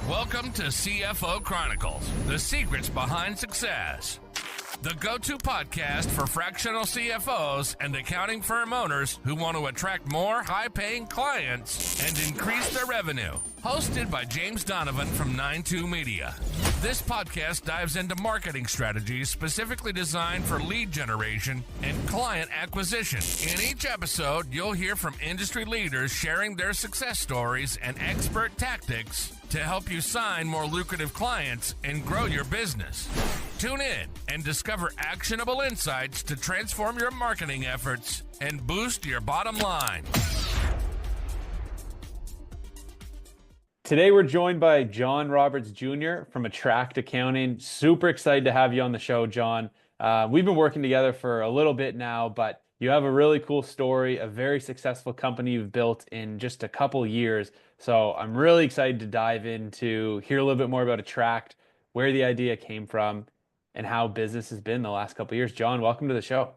Welcome to CFO Chronicles, the secrets behind success. The go-to podcast for fractional CFOs and accounting firm owners who want to attract more high-paying clients and increase their revenue. Hosted by James Donovan from 92 Media. This podcast dives into marketing strategies specifically designed for lead generation and client acquisition. In each episode, you'll hear from industry leaders sharing their success stories and expert tactics to help you sign more lucrative clients and grow your business. Tune in and discover actionable insights to transform your marketing efforts and boost your bottom line. Today, we're joined by John Roberts Jr. from Attract Accounting. Super excited to have you on the show, John. We've been working together for a little bit now, but you have a really cool story, a very successful company you've built in just a couple years. So I'm really excited to dive into, hear a little bit more about Attract, where the idea came from, and how business has been the last couple of years. John, welcome to the show.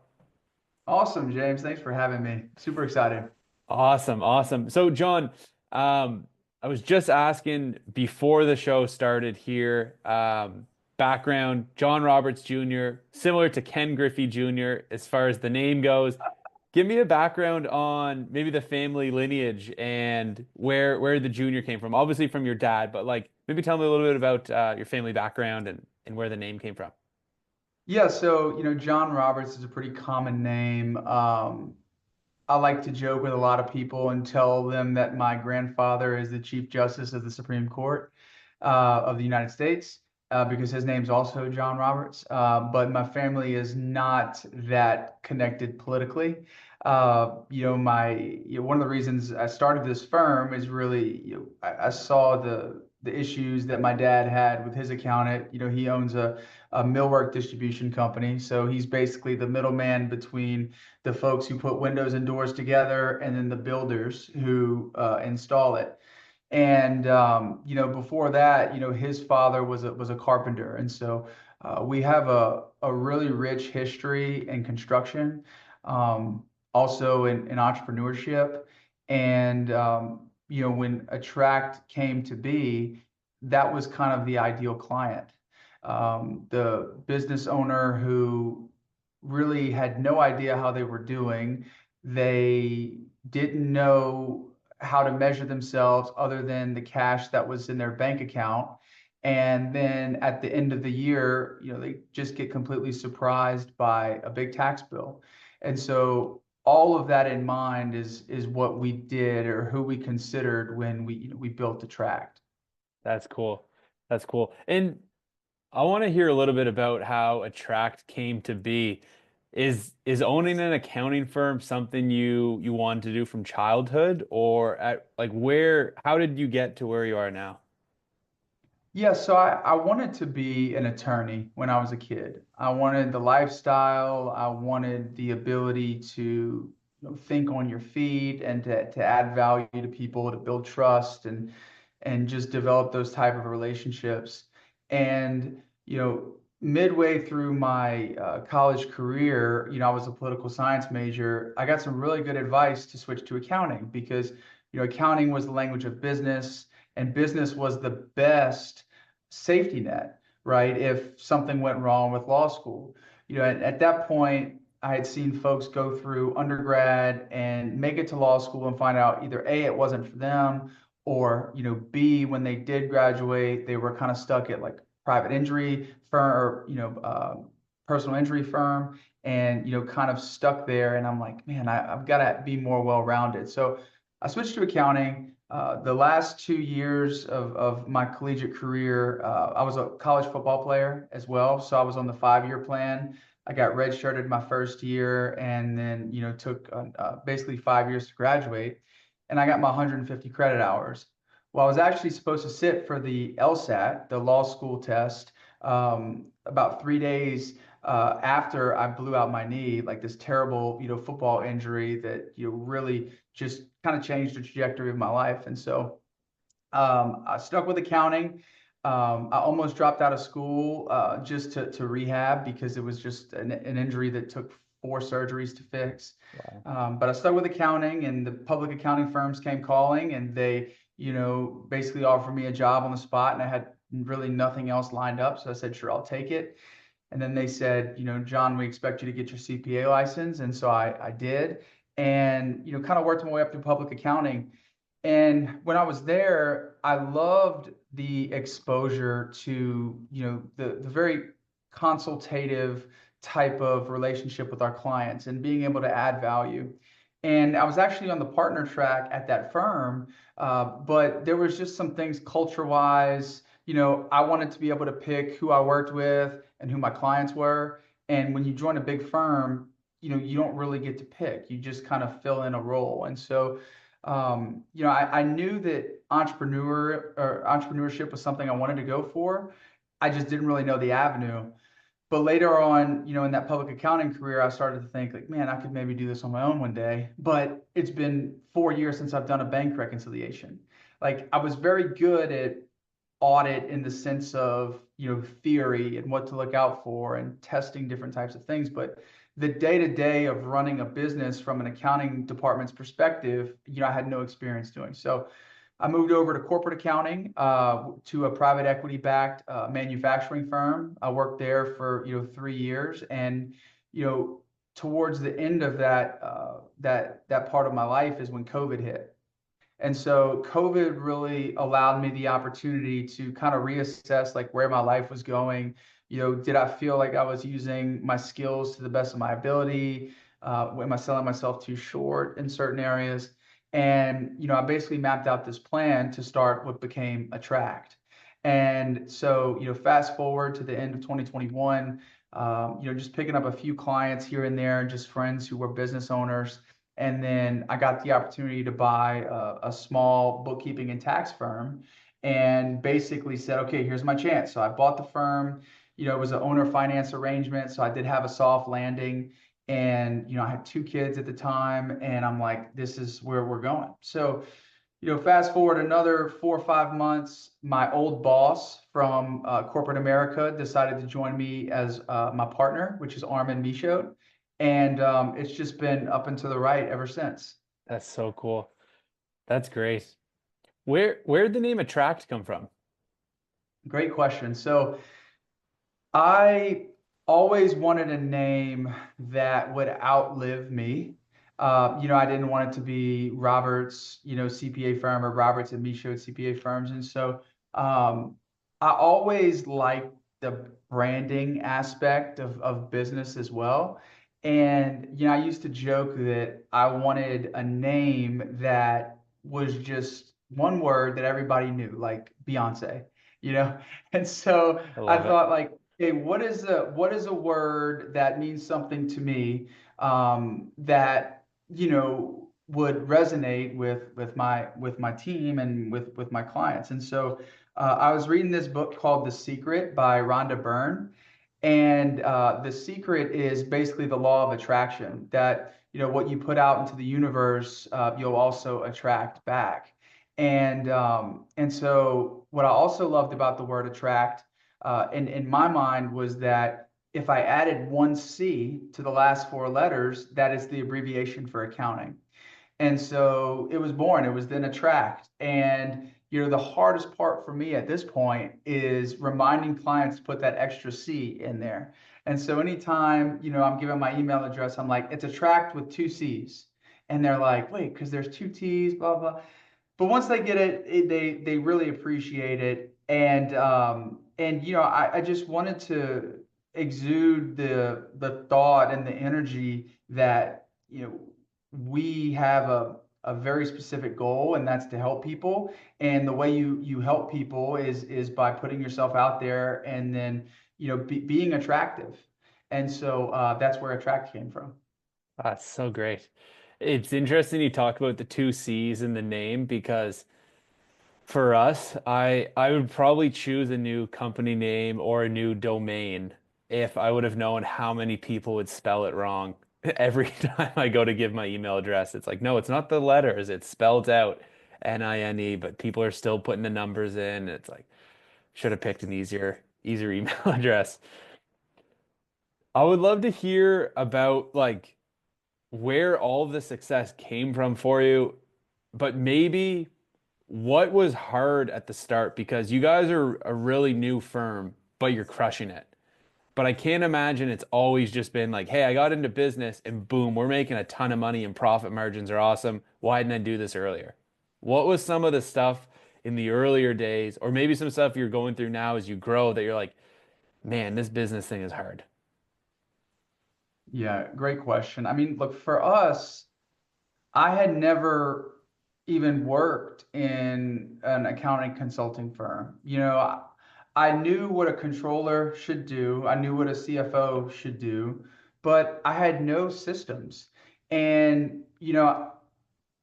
Awesome, James. Thanks for having me. Super excited. Awesome. So, John, I was just asking before the show started here, background, John Roberts Jr., similar to Ken Griffey Jr. as far as the name goes. Give me a background on maybe the family lineage and where the junior came from. Obviously from your dad, but maybe tell me a little bit about your family background and where the name came from. Yeah, so, John Roberts is a pretty common name. I like to joke with a lot of people and tell them that my grandfather is the Chief Justice of the Supreme Court of the United States because his name's also John Roberts. But my family is not that connected politically. One of the reasons I started this firm is really, I saw the issues that my dad had with his accountant. He owns a millwork distribution company. So he's basically the middleman between the folks who put windows and doors together and then the builders who install it. And, before that, his father was a carpenter. And so we have a really rich history in construction, also in entrepreneurship. And, when Attract came to be, that was kind of the ideal client. The business owner who really had no idea how they were doing. They didn't know how to measure themselves other than the cash that was in their bank account. And then at the end of the year, they just get completely surprised by a big tax bill. And so all of that in mind is what we did or who we considered when we built Attract. That's cool. And I want to hear a little bit about how Attract came to be. Is owning an accounting firm something you wanted to do from childhood, or how did you get to where you are now? Yeah, so I wanted to be an attorney when I was a kid. I wanted the lifestyle. I wanted the ability to think on your feet and to add value to people, to build trust and just develop those type of relationships. And, midway through my college career, I was a political science major. I got some really good advice to switch to accounting because, accounting was the language of business and business was the best safety net, right? If something went wrong with law school. At that point, I had seen folks go through undergrad and make it to law school and find out either A, it wasn't for them, or, B, when they did graduate, they were kind of stuck at private injury firm or, personal injury firm and, kind of stuck there. And I'm like, man, I've got to be more well-rounded. So I switched to accounting. The last 2 years of my collegiate career, I was a college football player as well. So I was on the 5-year plan. I got redshirted my first year and then, took basically 5 years to graduate. And I got my 150 credit hours. Well, I was actually supposed to sit for the LSAT, the law school test, about 3 days after I blew out my knee, this terrible, football injury that really just kind of changed the trajectory of my life. And so I stuck with accounting. I almost dropped out of school just to rehab because it was just an injury that took 4 surgeries to fix. Wow. But I stuck with accounting, and the public accounting firms came calling, and they basically offered me a job on the spot, and I had really nothing else lined up. So I said, sure, I'll take it. And then they said, John, we expect you to get your CPA license. And so I did, and, kind of worked my way up through public accounting. And when I was there, I loved the exposure to, the very consultative type of relationship with our clients and being able to add value. And I was actually on the partner track at that firm, but there was just some things culture-wise. I wanted to be able to pick who I worked with and who my clients were. And when you join a big firm, you don't really get to pick. You just kind of fill in a role. And so, I knew that entrepreneurship was something I wanted to go for. I just didn't really know the avenue. But later on, in that public accounting career, I started to think like, man, I could maybe do this on my own one day. But it's been 4 years since I've done a bank reconciliation. Like, I was very good at audit in the sense of, theory and what to look out for and testing different types of things. But the day-to-day of running a business from an accounting department's perspective, I had no experience doing. So I moved over to corporate accounting, to a private equity-backed manufacturing firm. I worked there for 3 years, and towards the end of that part of my life is when COVID hit. And so COVID really allowed me the opportunity to kind of reassess like where my life was going. Did I feel like I was using my skills to the best of my ability? Am I selling myself too short in certain areas? And, I basically mapped out this plan to start what became Attract. And so, fast forward to the end of 2021, just picking up a few clients here and there, just friends who were business owners. And then I got the opportunity to buy a small bookkeeping and tax firm, and basically said, okay, here's my chance. So I bought the firm. It was an owner finance arrangement. So I did have a soft landing, and, I had 2 kids at the time, and I'm like, this is where we're going. So, fast forward another 4 or 5 months, my old boss from corporate America decided to join me as my partner, which is Armin Michaud. And it's just been up and to the right ever since. That's so cool. That's great. Where'd the name Attract come from? Great question. So I always wanted a name that would outlive me. I didn't want it to be Robert's, CPA firm, or Roberts and Michaud CPA firms. And so I always liked the branding aspect of business as well. And, I used to joke that I wanted a name that was just one word that everybody knew, like Beyonce, you know? And so I I love it. thought like, hey, what is a word that means something to me, that, would resonate with my team and with my clients. And so I was reading this book called The Secret by Rhonda Byrne. And the secret is basically the law of attraction, that what you put out into the universe, you'll also attract back. And so what I also loved about the word attract, in my mind, was that if I added one C to the last 4 letters, that is the abbreviation for accounting. And so it was born. It was then Attract. And the hardest part for me at this point is reminding clients to put that extra C in there. And so anytime, I'm giving my email address, I'm like, it's Attract with 2 C's. And they're like, wait, because there's 2 T's, blah, blah. But once they get it, they really appreciate it. And I just wanted to exude the thought and the energy that, we have a very specific goal, and that's to help people. And the way you help people is by putting yourself out there, and then being attractive. And so that's where Attract came from. That's so great. It's interesting you talk about the 2 C's in the name, because for us, I would probably choose a new company name or a new domain if I would have known how many people would spell it wrong. Every time I go to give my email address, it's like, no, it's not the letters, it's spelled out NINE, but people are still putting the numbers in. It's like, should have picked an easier email address. I would love to hear about like where all of the success came from for you, but maybe what was hard at the start? Because you guys are a really new firm, but you're crushing it. But I can't imagine it's always just been like, hey, I got into business and boom, we're making a ton of money and profit margins are awesome. Why didn't I do this earlier? What was some of the stuff in the earlier days, or maybe some stuff you're going through now as you grow that you're like, man, this business thing is hard? Yeah, great question. I mean, look, for us, I had never even worked in an accounting consulting firm. I knew what a controller should do, I knew what a CFO should do, but I had no systems. And,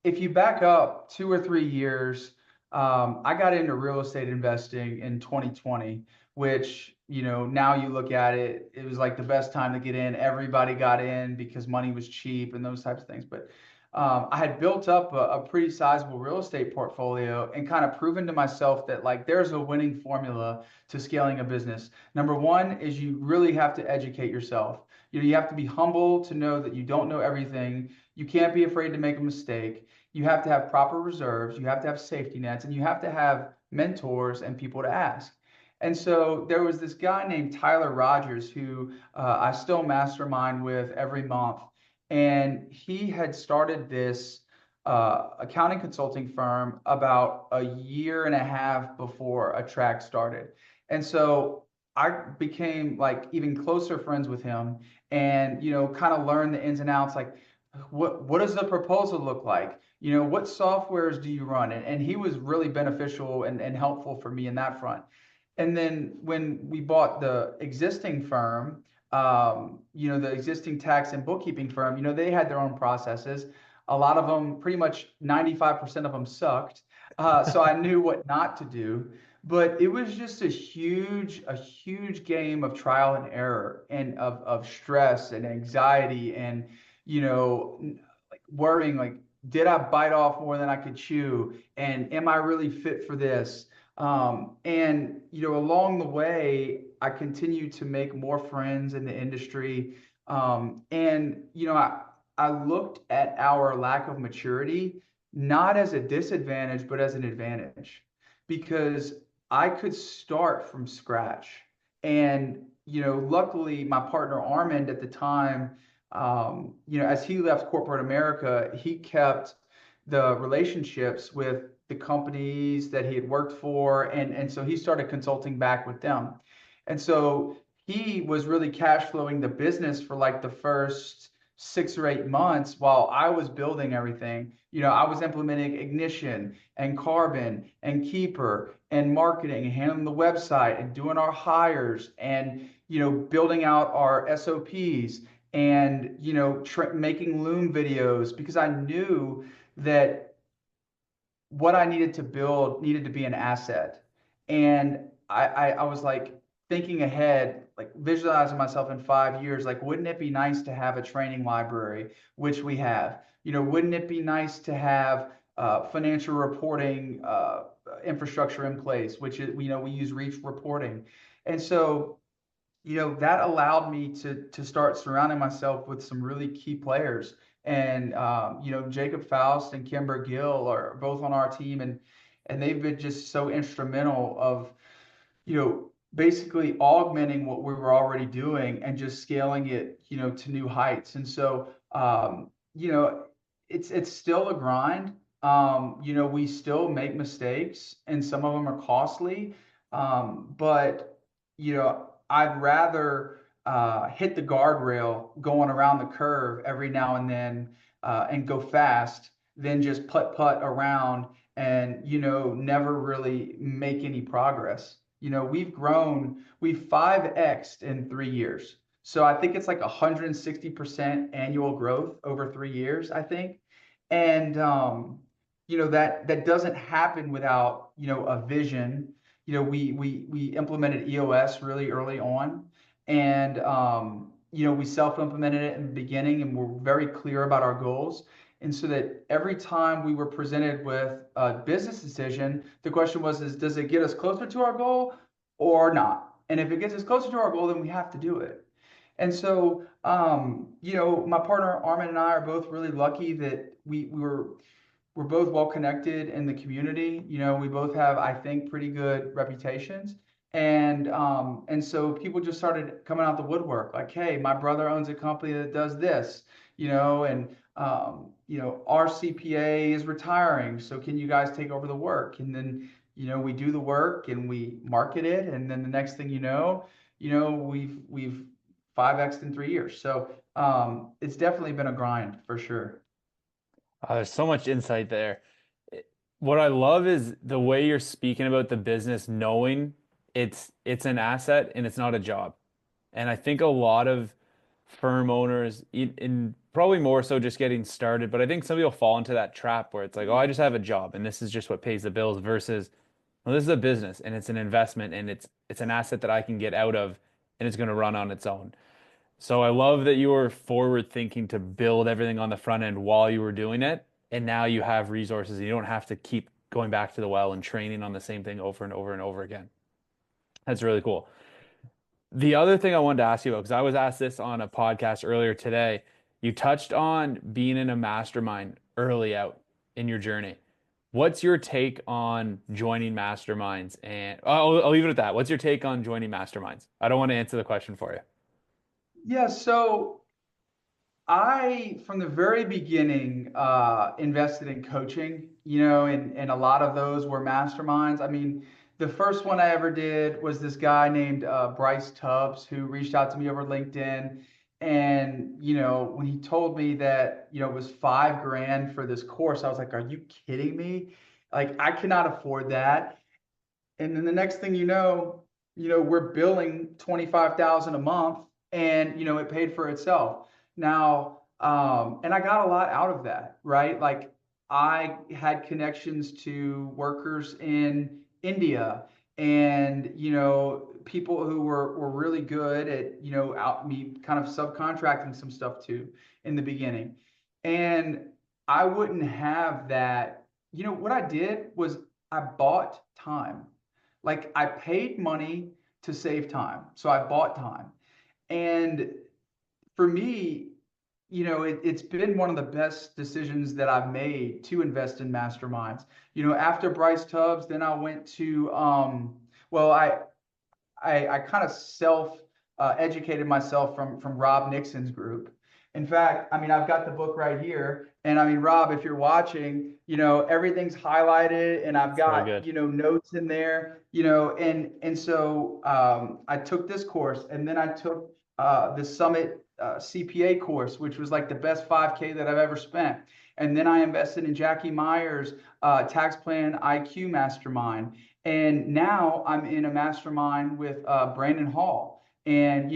if you back up 2 or 3 years, I got into real estate investing in 2020, which, now you look at it, it was like the best time to get in. Everybody got in because money was cheap and those types of things. But I had built up a pretty sizable real estate portfolio and kind of proven to myself that like there's a winning formula to scaling a business. Number one is you really have to educate yourself. You have to be humble to know that you don't know everything. You can't be afraid to make a mistake. You have to have proper reserves. You have to have safety nets, and you have to have mentors and people to ask. And so there was this guy named Tyler Rogers who I still mastermind with every month. And he had started this accounting consulting firm about a year and a half before Attract started. And so I became like even closer friends with him and, kind of learned the ins and outs, like what does the proposal look like? What softwares do you run? And he was really beneficial and helpful for me in that front. And then when we bought the existing firm, the existing tax and bookkeeping firm, they had their own processes. A lot of them, pretty much 95% of them sucked. So I knew what not to do. But it was just a huge game of trial and error and of stress and anxiety and, like worrying, like, did I bite off more than I could chew? And am I really fit for this? And along the way, I continued to make more friends in the industry. And I looked at our lack of maturity not as a disadvantage, but as an advantage, because I could start from scratch. And luckily, my partner Armand at the time, as he left corporate America, he kept the relationships with the companies that he had worked for. And so he started consulting back with them. And so he was really cash flowing the business for like the first 6 or 8 months while I was building everything. I was implementing Ignition and Carbon and Keeper and marketing and handling the website and doing our hires and, building out our SOPs and, making Loom videos because I knew that what I needed to build needed to be an asset. And I was like thinking ahead, like visualizing myself in 5 years, like, wouldn't it be nice to have a training library, which we have? Wouldn't it be nice to have financial reporting infrastructure in place, which is, we use Reach reporting. And so, that allowed me to start surrounding myself with some really key players. And Jacob Faust and Kimber Gill are both on our team, and they've been just so instrumental of basically augmenting what we were already doing and just scaling it to new heights. And so it's still a grind. We still make mistakes, and some of them are costly. But I'd rather hit the guardrail going around the curve every now and then and go fast than just putt around and never really make any progress. We've 5x'd in 3 years. So I think it's like 160% annual growth over 3 years, I think. And that doesn't happen without a vision. We implemented EOS really early on, and we self-implemented it in the beginning, and we're very clear about our goals. And so that every time we were presented with a business decision, the question was, does it get us closer to our goal or not? And if it gets us closer to our goal, then we have to do it. And so, my partner Armin and I are both really lucky that we we're both well connected in the community. We both have, I think, pretty good reputations. And so people just started coming out the woodwork, like, hey, my brother owns a company that does this, and our CPA is retiring, so can you guys take over the work? And then, we do the work and we market it, and then the next thing we've 5x in 3 years. So it's definitely been a grind for sure. There's so much insight there. What I love is the way you're speaking about the business, knowing it's an asset and it's not a job. And I think a lot of firm owners, in probably more so just getting started, but I think some people fall into that trap where it's like, oh, I just have a job and this is just what pays the bills versus, well, this is a business and it's an investment and it's an asset that I can get out of and it's going to run on its own. So I love that you were forward thinking to build everything on the front end while you were doing it. And now you have resources and you don't have to keep going back to the well and training on the same thing over and over and over again. That's really cool. The other thing I wanted to ask you about, because I was asked this on a podcast earlier today, you touched on being in a mastermind early out in your journey. What's your take on joining masterminds? And I'll leave it at that. What's your take on joining masterminds? I don't want to answer the question for you. Yeah, so from the very beginning, invested in coaching, and a lot of those were masterminds. I mean, the first one I ever did was this guy named Bryce Tubbs, who reached out to me over LinkedIn. And, when he told me that, it was 5 grand for this course, I was like, are you kidding me? Like, I cannot afford that. And then the next thing we're billing 25,000 a month, and it paid for itself. Now, and I got a lot out of that, right? Like, I had connections to workers in India, and people who were really good at out me kind of subcontracting some stuff to in the beginning. And I wouldn't have that. What I did was I bought time. Like, I paid money to save time. So I bought time. And for me, it's been one of the best decisions that I've made to invest in masterminds. After Bryce Tubbs, then I went to, well, I kind of self educated myself from Rob Nixon's group. In fact, I mean, I've got the book right here. And I mean, Rob, if you're watching, everything's highlighted and I've So got, good. notes in there, and so I took this course, and then I took the Summit CPA course, which was like the best 5K that I've ever spent. And then I invested in Jackie Meyer's tax plan IQ mastermind. And now I'm in a mastermind with Brandon Hall, and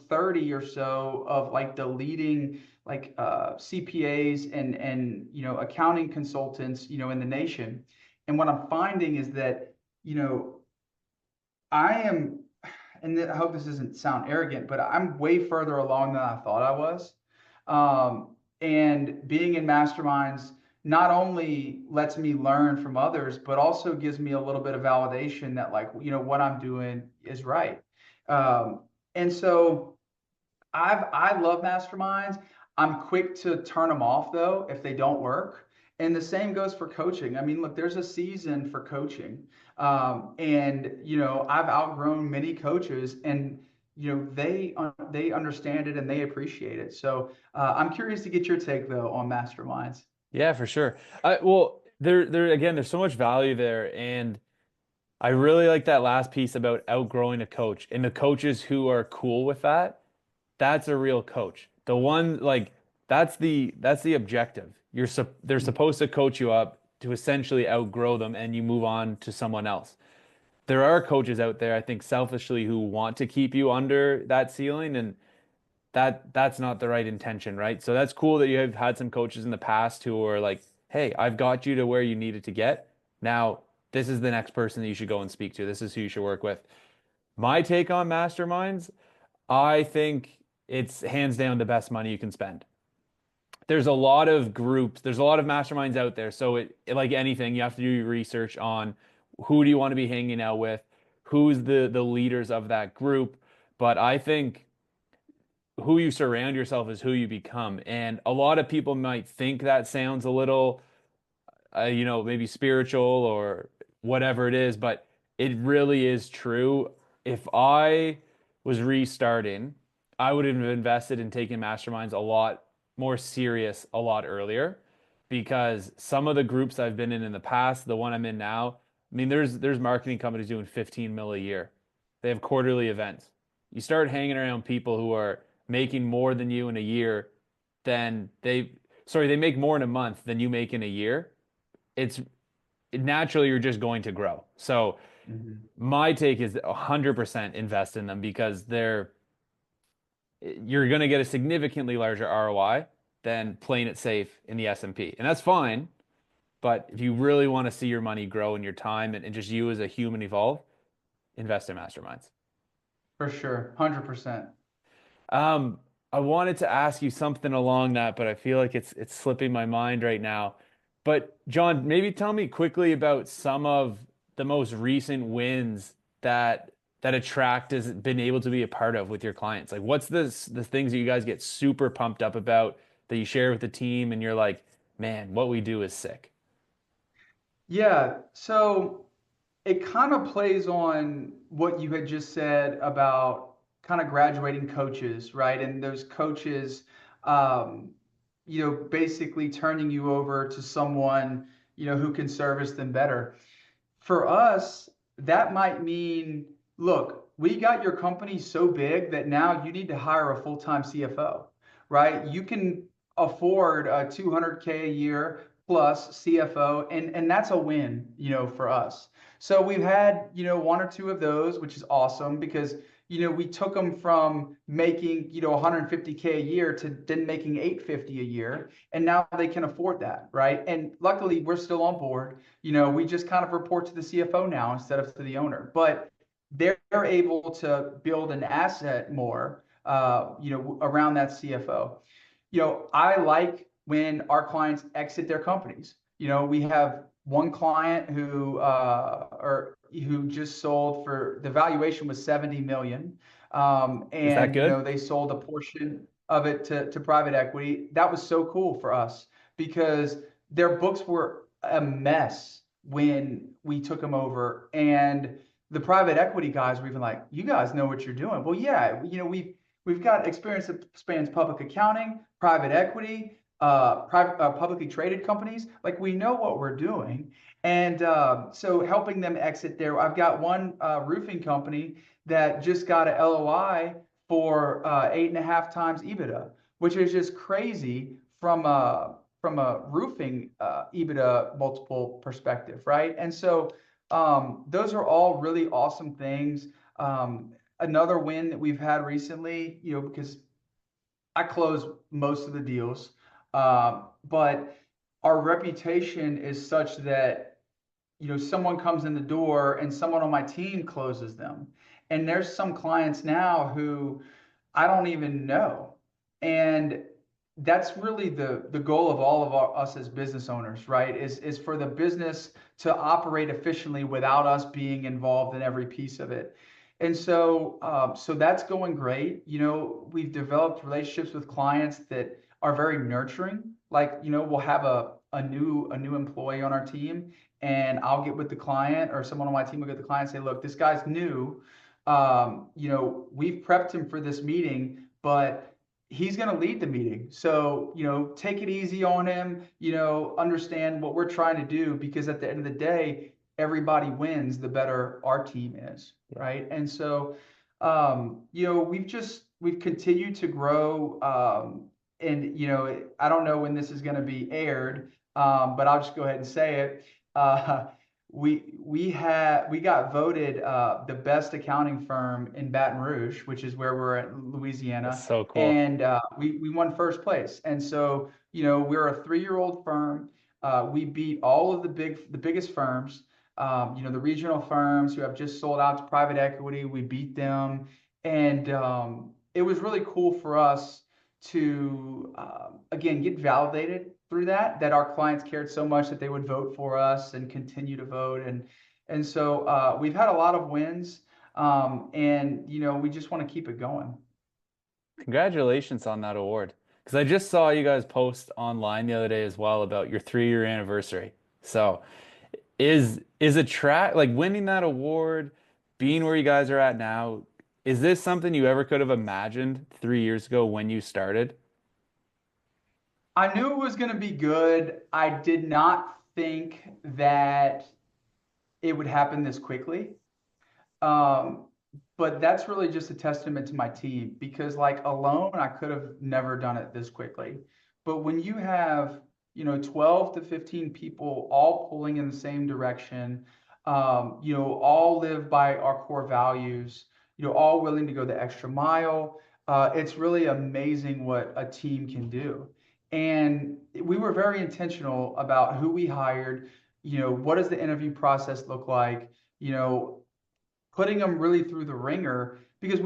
30 or so of like the leading like CPAs and accounting consultants in the nation. And what I'm finding is that I am, and I hope this doesn't sound arrogant, but I'm way further along than I thought I was. And being in masterminds not only lets me learn from others, but also gives me a little bit of validation that, like, what I'm doing is right. And so I love masterminds. I'm quick to turn them off though if they don't work. And the same goes for coaching. I mean, look, there's a season for coaching. And I've outgrown many coaches, and they understand it and they appreciate it. So I'm curious to get your take though on masterminds. Yeah, for sure. Well, there again, there's so much value there, and I really like that last piece about outgrowing a coach and the coaches who are cool with that. That's a real coach. The one like that's the objective. They're supposed to coach you up to essentially outgrow them and you move on to someone else. There are coaches out there, I think selfishly, who want to keep you under that ceiling, and that's not the right intention, right? So that's cool that you have had some coaches in the past who are like, "Hey, I've got you to where you needed to get. Now, this is the next person that you should go and speak to. This is who you should work with." My take on masterminds, I think it's hands down the best money you can spend. There's a lot of groups, there's a lot of masterminds out there. So like anything, you have to do your research on who do you want to be hanging out with, who's the leaders of that group. But I think who you surround yourself is who you become. And a lot of people might think that sounds a little maybe spiritual or whatever it is, but it really is true. If I was restarting, I would have invested in taking masterminds a lot more serious a lot earlier because some of the groups I've been in the past, the one I'm in now, I mean, there's marketing companies doing 15 mil a year. They have quarterly events. You start hanging around people who are making more than you in a year than they make more in a month than you make in a year. It's naturally you're just going to grow. So Mhm. my take is 100% invest in them because you're going to get a significantly larger ROI than playing it safe in the S&P. And that's fine, but if you really want to see your money grow in your time and just you as a human evolve, invest in masterminds. For sure. 100%. Um, I wanted to ask you something along that, but I feel like it's slipping my mind right now. But John, maybe tell me quickly about some of the most recent wins that Attract has been able to be a part of with your clients. Like, what's the things that you guys get super pumped up about that you share with the team, and you're like, man, what we do is sick. Yeah. So it kind of plays on what you had just said about kind of graduating coaches, right? And those coaches, um, basically turning you over to someone, who can service them better. For us, that might mean, look, we got your company so big that now you need to hire a full-time CFO, right? You can afford a 200K a year plus CFO, and that's a win, for us. So we've had, one or two of those, which is awesome because, we took them from making, 150K a year to then making 850 a year, and now they can afford that, right? And luckily, we're still on board. We just kind of report to the CFO now instead of to the owner, but they're able to build an asset more, around that CFO. I like when our clients exit their companies. We have one client who just sold for the valuation was 70 million. Is that And good? they sold a portion of it to private equity. That was so cool for us because their books were a mess when we took them over. And the private equity guys were even like, you guys know what you're doing. Well, yeah, we've got experience that spans public accounting, private equity, publicly traded companies. Like we know what we're doing. And so helping them exit there. I've got one roofing company that just got a LOI for 8.5 times EBITDA, which is just crazy from a roofing EBITDA multiple perspective, right? And so those are all really awesome things. Another win that we've had recently, because I close most of the deals, but our reputation is such that someone comes in the door and someone on my team closes them. And there's some clients now who I don't even know. And that's really the goal of all of us as business owners, right? Is for the business to operate efficiently without us being involved in every piece of it. And so that's going great. We've developed relationships with clients that are very nurturing. Like, we'll have a new employee on our team, and I'll get with the client, or someone on my team will get the client and say, look, this guy's new. We've prepped him for this meeting, but he's going to lead the meeting. So, take it easy on him, understand what we're trying to do, because at the end of the day, everybody wins the better our team is, Yeah. right? And so, we've continued to grow. And, I don't know when this is going to be aired, but I'll just go ahead and say it. Uh, we got voted the best accounting firm in Baton Rouge, which is where we're at, That's Louisiana, so cool. and we won first place. And so we're a 3-year-old firm. We beat all of the biggest firms. The regional firms who have just sold out to private equity. We beat them, and it was really cool for us to again get validated through that our clients cared so much that they would vote for us and continue to vote. And so we've had a lot of wins, and we just want to keep it going. Congratulations on that award. Because I just saw you guys post online the other day as well about your 3-year anniversary. So is a track like winning that award, being where you guys are at now, is this something you ever could have imagined 3 years ago when you started? I knew it was going to be good. I did not think that it would happen this quickly. Um, but that's really just a testament to my team because like alone, I could have never done it this quickly. But when you have, 12 to 15 people all pulling in the same direction, all live by our core values, all willing to go the extra mile, it's really amazing what a team can do. And we were very intentional about who we hired, what does the interview process look like? You know, putting them really through the ringer because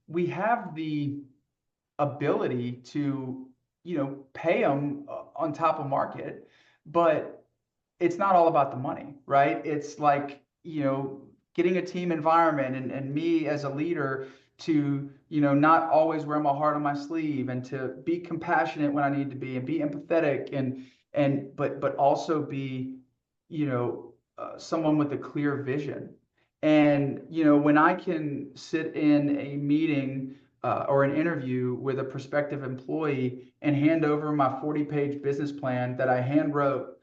we have the ability to pay them on top of market, but it's not all about the money, right? It's like getting a team environment and me as a leader to not always wear my heart on my sleeve and to be compassionate when I need to be and be empathetic but also be someone with a clear vision. And when I can sit in a meeting or an interview with a prospective employee and hand over my 40-page business plan that I hand wrote,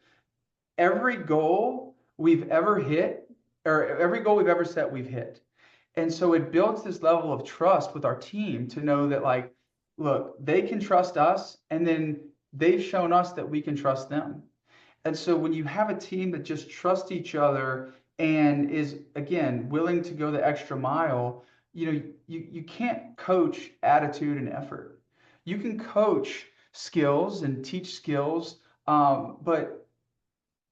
every goal we've ever hit or every goal we've ever set, we've hit. And so it builds this level of trust with our team to know that, like, look, they can trust us, and then they've shown us that we can trust them. And so when you have a team that just trusts each other and is, again, willing to go the extra mile, you can't coach attitude and effort. You can coach skills and teach skills, but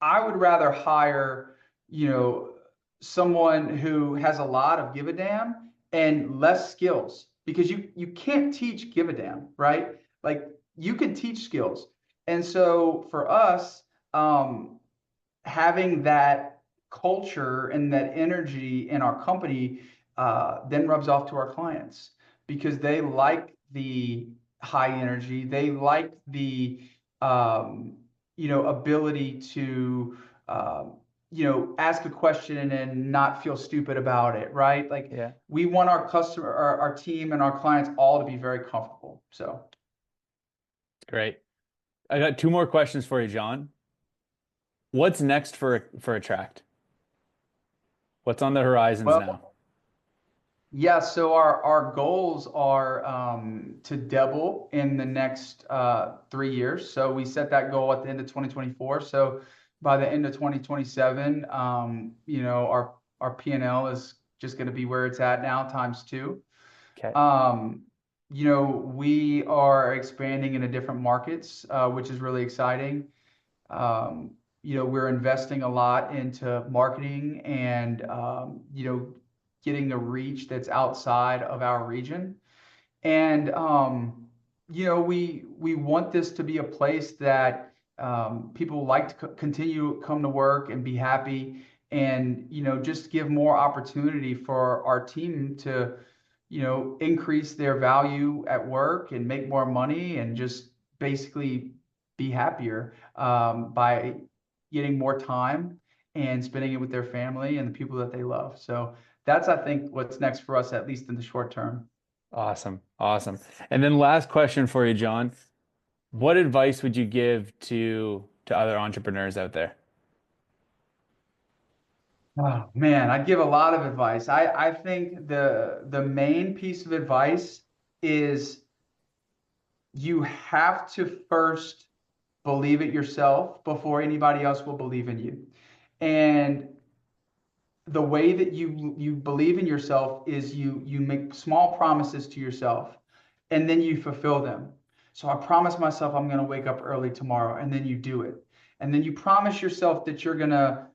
I would rather hire, you know, someone who has a lot of give a damn and less skills because you can't teach give a damn, right? Like you can teach skills. And so for us, having that culture and that energy in our company then rubs off to our clients because they like the high energy. They like the um, ability to ask a question and not feel stupid about it, right? Like Yeah. we want our customer, our team, and our clients all to be very comfortable. So. Great. I got two more questions for you, John. What's next for Attract? What's on the horizons now? Well, yeah, so our goals are to double in the next 3 years. So we set that goal at the end of 2024. So by the end of 2027, our P&L is just going to be where it's at now, times two. Okay. Um, we are expanding into different markets, which is really exciting. Um, we're investing a lot into marketing and, getting a reach that's outside of our region. And, we want this to be a place that people like to continue come to work and be happy and, just give more opportunity for our team to, increase their value at work and make more money and just basically be happier by getting more time and spending it with their family and the people that they love. So that's, I think, what's next for us, at least in the short term. Awesome. Awesome. And then last question for you, John. What advice would you give to other entrepreneurs out there? Oh man, I'd give a lot of advice. I think the main piece of advice is you have to first believe it yourself before anybody else will believe in you. And the way that you believe in yourself is you make small promises to yourself and then you fulfill them. So I promise myself I'm going to wake up early tomorrow and then you do it. And then you promise yourself that you're going to,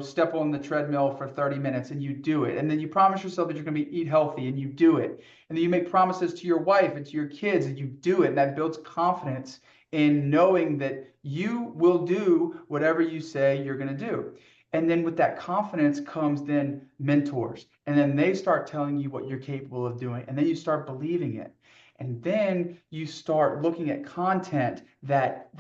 step on the treadmill for 30 minutes and you do it. And then you promise yourself that you're going to eat healthy and you do it. And then you make promises to your wife and to your kids and you do it. And that builds confidence in knowing that you will do whatever you say you're going to do. And then with that confidence comes then mentors. And then they start telling you what you're capable of doing. And then you start believing it. And then you start looking at content that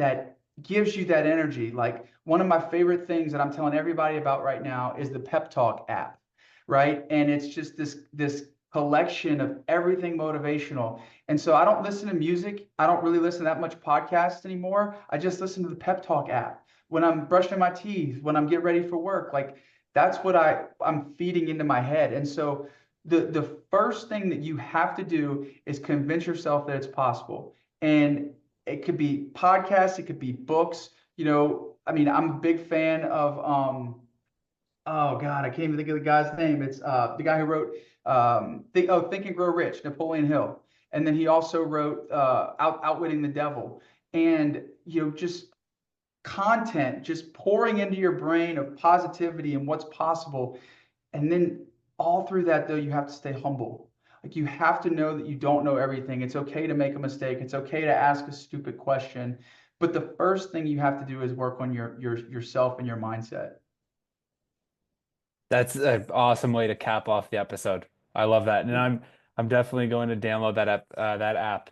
gives you that energy. Like one of my favorite things that I'm telling everybody about right now is the Pep Talk app, right? And it's just this collection of everything motivational. And so I don't listen to music. I don't really listen to that much podcasts anymore. I just listen to the Pep Talk app when I'm brushing my teeth, when I'm getting ready for work. Like that's what I'm feeding into my head. And so the first thing that you have to do is convince yourself that it's possible. And it could be podcasts, it could be books. I mean, I'm a big fan of oh God, I can't even think of the guy's name. It's the guy who wrote Think and Grow Rich, Napoleon Hill. And then he also wrote Outwitting the Devil. And just content just pouring into your brain of positivity and what's possible. And then all through that, though, you have to stay humble. Like you have to know that you don't know everything. It's okay to make a mistake. It's okay to ask a stupid question. But the first thing you have to do is work on yourself and your mindset. That's an awesome way to cap off the episode. I love that. And I'm definitely going to download that app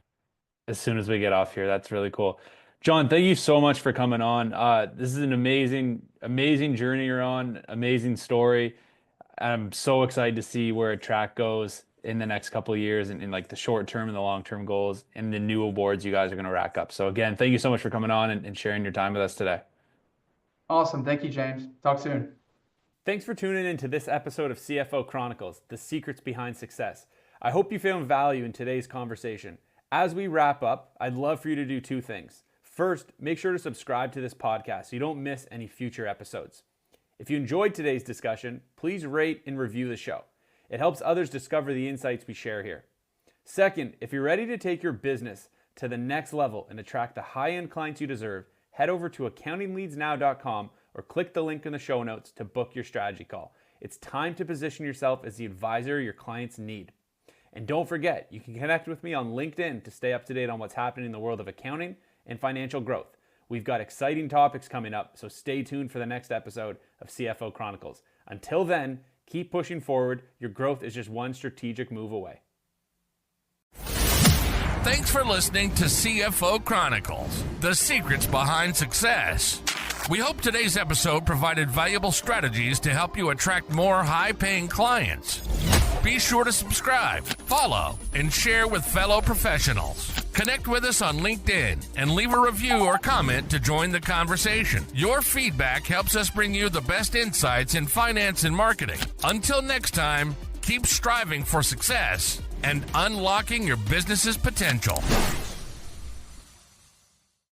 as soon as we get off here. That's really cool. John, thank you so much for coming on. This is an amazing journey you're on, amazing story. I'm so excited to see where Attract goes in the next couple of years and in like the short term and the long term goals and the new awards you guys are going to rack up. So again, thank you so much for coming on and sharing your time with us today. Awesome. Thank you, James. Talk soon. Thanks for tuning in to this episode of CFO Chronicles, the secrets behind success. I hope you found value in today's conversation. As we wrap up, I'd love for you to do two things. First, make sure to subscribe to this podcast so you don't miss any future episodes. If you enjoyed today's discussion, please rate and review the show. It helps others discover the insights we share here. Second, if you're ready to take your business to the next level and attract the high-end clients you deserve, head over to accountingleadsnow.com or click the link in the show notes to book your strategy call. It's time to position yourself as the advisor your clients need. And don't forget, you can connect with me on LinkedIn to stay up to date on what's happening in the world of accounting and financial growth. We've got exciting topics coming up, so stay tuned for the next episode of CFO Chronicles. Until then, keep pushing forward. Your growth is just one strategic move away. Thanks for listening to CFO Chronicles, the secrets behind success. We hope today's episode provided valuable strategies to help you attract more high-paying clients. Be sure to subscribe, follow, and share with fellow professionals. Connect with us on LinkedIn and leave a review or comment to join the conversation. Your feedback helps us bring you the best insights in finance and marketing. Until next time, keep striving for success and unlocking your business's potential.